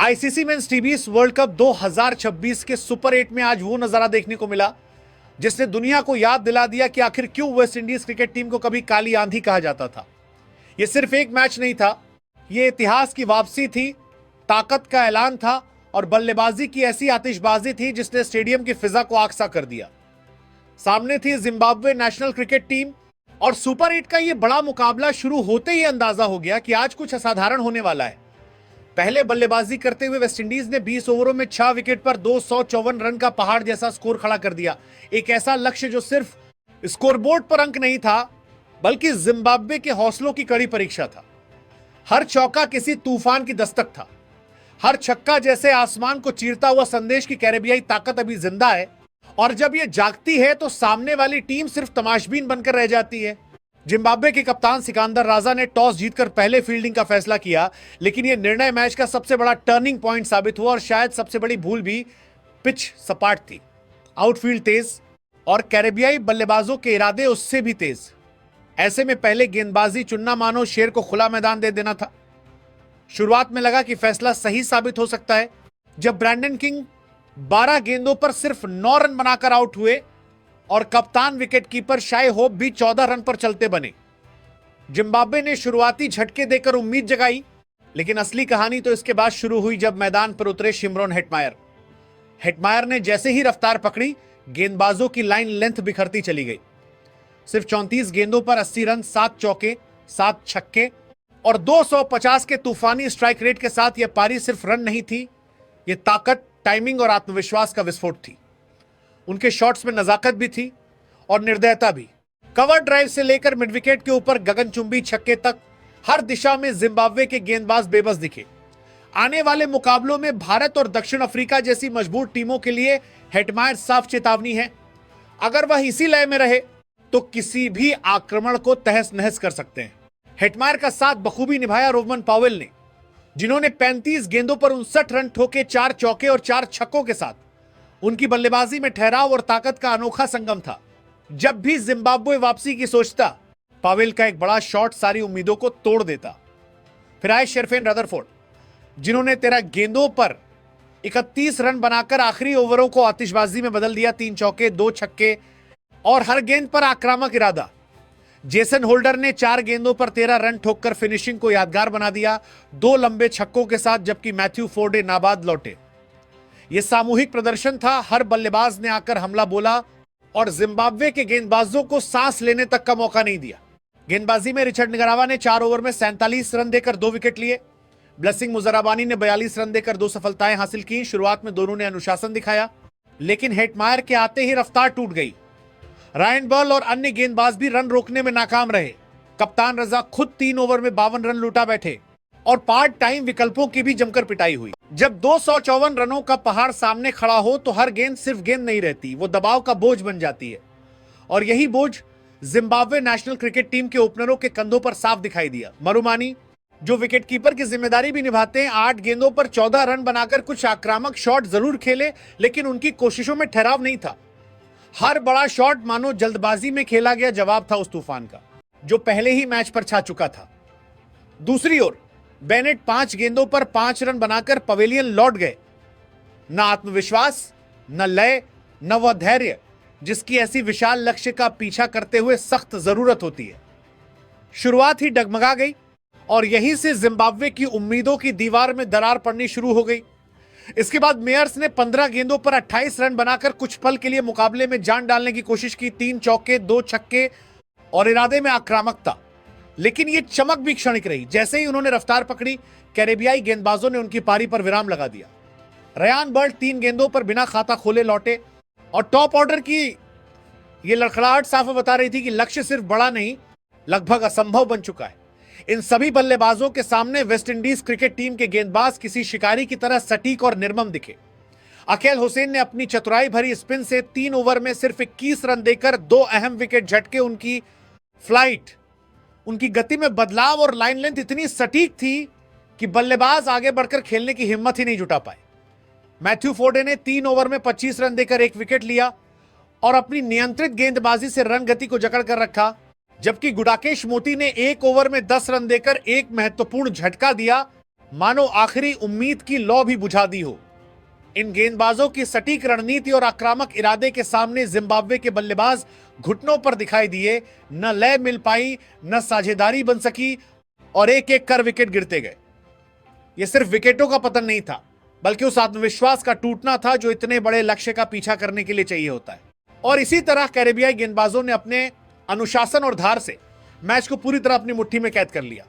ICC men's टी20 world cup 2026 के super 8 में आज वो नजारा देखने को मिला जिसने दुनिया को याद दिला दिया कि आखिर क्यों वेस्ट इंडीज क्रिकेट टीम को कभी काली आंधी कहा जाता था। यह सिर्फ एक मैच नहीं था, यह इतिहास की वापसी थी, ताकत का ऐलान था और बल्लेबाजी की ऐसी आतिशबाजी थी जिसने स्टेडियम की फिजा को आग सा कर दिया। सामने थी जिम्बाब्वे नेशनल क्रिकेट टीम और सुपर 8 का यह बड़ा मुकाबला शुरू होते ही अंदाजा हो गया कि आज कुछ असाधारण होने वाला है। पहले बल्लेबाजी करते हुए वेस्टइंडीज ने 20 ओवरों में 6 विकेट पर 254 रन का पहाड़ जैसा स्कोर खड़ा कर दिया। एक ऐसा लक्ष्य जो सिर्फ स्कोरबोर्ड पर अंक नहीं था बल्कि जिम्बाब्वे के हौसलों की कड़ी परीक्षा था। हर चौका किसी तूफान की दस्तक था, हर छक्का जैसे आसमान को चीरता हुआ संदेश की कैरेबियाई ताकत अभी जिंदा है और जब यह जागती है तो सामने वाली टीम सिर्फ तमाशबीन बनकर रह जाती है। जिम्बाब्वे के कप्तान सिकंदर राजा ने टॉस जीतकर पहले फील्डिंग का फैसला किया, लेकिन यह निर्णय मैच का सबसे बड़ा टर्निंग पॉइंट साबित हुआ और शायद सबसे बड़ी भूल भी। पिच सपाट थी, आउटफील्ड तेज और कैरेबियाई बल्लेबाजों के इरादे उससे भी तेज। ऐसे में पहले गेंदबाजी चुनना मानो शेर को खुला मैदान दे देना था। शुरुआत में लगा कि फैसला सही साबित हो सकता है जब ब्रैंडन किंग 12 गेंदों पर सिर्फ 9 रन बनाकर आउट हुए और कप्तान विकेटकीपर शाय होप भी 14 रन पर चलते बने। जिम्बाब्वे ने शुरुआती झटके देकर उम्मीद जगाई, लेकिन असली कहानी तो इसके बाद शुरू हुई जब मैदान पर उतरे शिमरॉन हेटमायर। हेटमायर ने जैसे ही रफ्तार पकड़ी, गेंदबाजों की लाइन लेंथ बिखरती चली गई। सिर्फ 34 गेंदों पर 80 रन, 7 चौके, 7 छक्के और 250 के तूफानी स्ट्राइक रेट के साथ यह पारी सिर्फ रन नहीं थी, यह ताकत, टाइमिंग और आत्मविश्वास का विस्फोट थी। उनके शॉट्स में नजाकत भी थी और निर्दयता भी। कवर ड्राइव से लेकर मिड विकेट के ऊपर गगनचुंबी छक्के तक हर दिशा में जिम्बाब्वे के गेंदबाज बेबस दिखे। आने वाले मुकाबलों में भारत और दक्षिण अफ्रीका जैसी मजबूत टीमों के लिए हेटमायर साफ चेतावनी है। अगर वह इसी लय में रहे तो किसी भी आक्रमण को तहस नहस कर सकते हैं। हेटमायर का साथ बखूबी निभाया रोमन पावेल ने, जिन्होंने 35 गेंदों पर 59 रन ठोके, 4 चौके और 4 छक्कों के साथ। उनकी बल्लेबाजी में ठहराव और ताकत का अनोखा संगम था। जब भी जिम्बाब्वे वापसी की सोचता, पावेल का एक बड़ा शॉट सारी उम्मीदों को तोड़ देता। फिर आए शेरफेन रदरफोर्ड, जिन्होंने 13 गेंदों पर 31 रन बनाकर आखिरी ओवरों को आतिशबाजी में बदल दिया। 3 चौके, 2 छक्के और हर गेंद पर आक्रामक इरादा। जेसन होल्डर ने 4 गेंदों पर 13 रन ठोककर फिनिशिंग को यादगार बना दिया, 2 लंबे छक्कों के साथ, जबकि मैथ्यू फोर्डे नाबाद लौटे। यह सामूहिक प्रदर्शन था। हर बल्लेबाज ने आकर हमला बोला और जिम्बाब्वे के गेंदबाजों को सांस लेने तक का मौका नहीं दिया। गेंदबाजी में रिचर्ड निगरावा ने 4 ओवर में 47 रन देकर 2 विकेट लिए। ब्लेसिंग मुजराबानी ने 42 रन देकर 2 सफलताएं हासिल की। शुरुआत में दोनों ने अनुशासन दिखाया, लेकिन हेटमायर के आते ही रफ्तार टूट गई। रायन बॉल और अन्य गेंदबाज भी रन रोकने में नाकाम रहे। कप्तान रजा खुद 3 ओवर में 52 रन लुटा बैठे और पार्ट टाइम विकल्पों की भी जमकर पिटाई हुई। जब 254 रनों का पहाड़ सामने खड़ा हो तो हर गेंद सिर्फ गेंद नहीं रहती, वो दबाव का बोझ बन जाती है। और यही बोझ जिम्बाब्वे नेशनल क्रिकेट टीम के ओपनरों के कंधों पर साफ दिखाई दिया। मरुमानी, जो विकेटकीपर की जिम्मेदारी भी निभाते हैं, 8 गेंदों पर 14 रन बनाकर कुछ आक्रामक शॉट जरूर खेले, लेकिन उनकी कोशिशों में ठहराव नहीं था। हर बड़ा शॉट मानो जल्दबाजी में खेला गया जवाब था उस तूफान का, जो पहले ही मैच पर छा चुका था। दूसरी ओर बेनेट 5 गेंदों पर 5 रन बनाकर पवेलियन लौट गए। न आत्मविश्वास, न लय, न वह धैर्य जिसकी ऐसी विशाल लक्ष्य का पीछा करते हुए सख्त जरूरत होती है। शुरुआत ही डगमगा गई और यहीं से जिम्बाब्वे की उम्मीदों की दीवार में दरार पड़नी शुरू हो गई। इसके बाद मेयर्स ने 15 गेंदों पर 28 रन बनाकर कुछ पल के लिए मुकाबले में जान डालने की कोशिश की। 3 चौके, 2 छक्के और इरादे में आक्रामकता, लेकिन यह चमक भी क्षणिक रही। जैसे ही उन्होंने रफ्तार पकड़ी, कैरेबियाई गेंदबाजों ने उनकी पारी पर विराम लगा दिया। रयान बर्ट 3 गेंदों पर बिना खाता खोले लौटे और टॉप ऑर्डर की यह लड़खड़ाहट साफ बता रही थी कि लक्ष्य सिर्फ बड़ा नहीं, लगभग असंभव बन चुका है। इन सभी बल्लेबाजों के सामने वेस्टइंडीज क्रिकेट टीम के गेंदबाज किसी शिकारी की तरह सटीक और निर्मम दिखे। अकेल हुसैन ने अपनी चतुराई भरी स्पिन से 3 ओवर में सिर्फ 21 रन देकर 2 अहम विकेट झटके। उनकी फ्लाइट, उनकी गति में बदलाव और लाइन लेंथ इतनी सटीक थी कि बल्लेबाज आगे बढ़कर खेलने की हिम्मत ही नहीं जुटा पाए। मैथ्यू फोर्डे ने 3 ओवर में 25 रन देकर 1 विकेट लिया और अपनी नियंत्रित गेंदबाजी से रन गति को जकड़ कर रखा, जबकि गुडाकेश मोती ने 1 ओवर में 10 रन देकर एक महत्वपूर्ण झटका दिया मानो आखिरी उम्मीद की लौ भी बुझा दी हो। इन गेंदबाजों की सटीक रणनीति और आक्रामक इरादे के सामने जिम्बाब्वे के बल्लेबाज घुटनों पर दिखाई दिए। न लय मिल पाई, न साझेदारी बन सकी और एक एक कर विकेट गिरते गए। यह सिर्फ विकेटों का पतन नहीं था, बल्कि उस आत्मविश्वास का टूटना था जो इतने बड़े लक्ष्य का पीछा करने के लिए चाहिए होता है। और इसी तरह कैरेबियाई गेंदबाजों ने अपने अनुशासन और धार से मैच को पूरी तरह अपनी मुट्ठी में कैद कर लिया।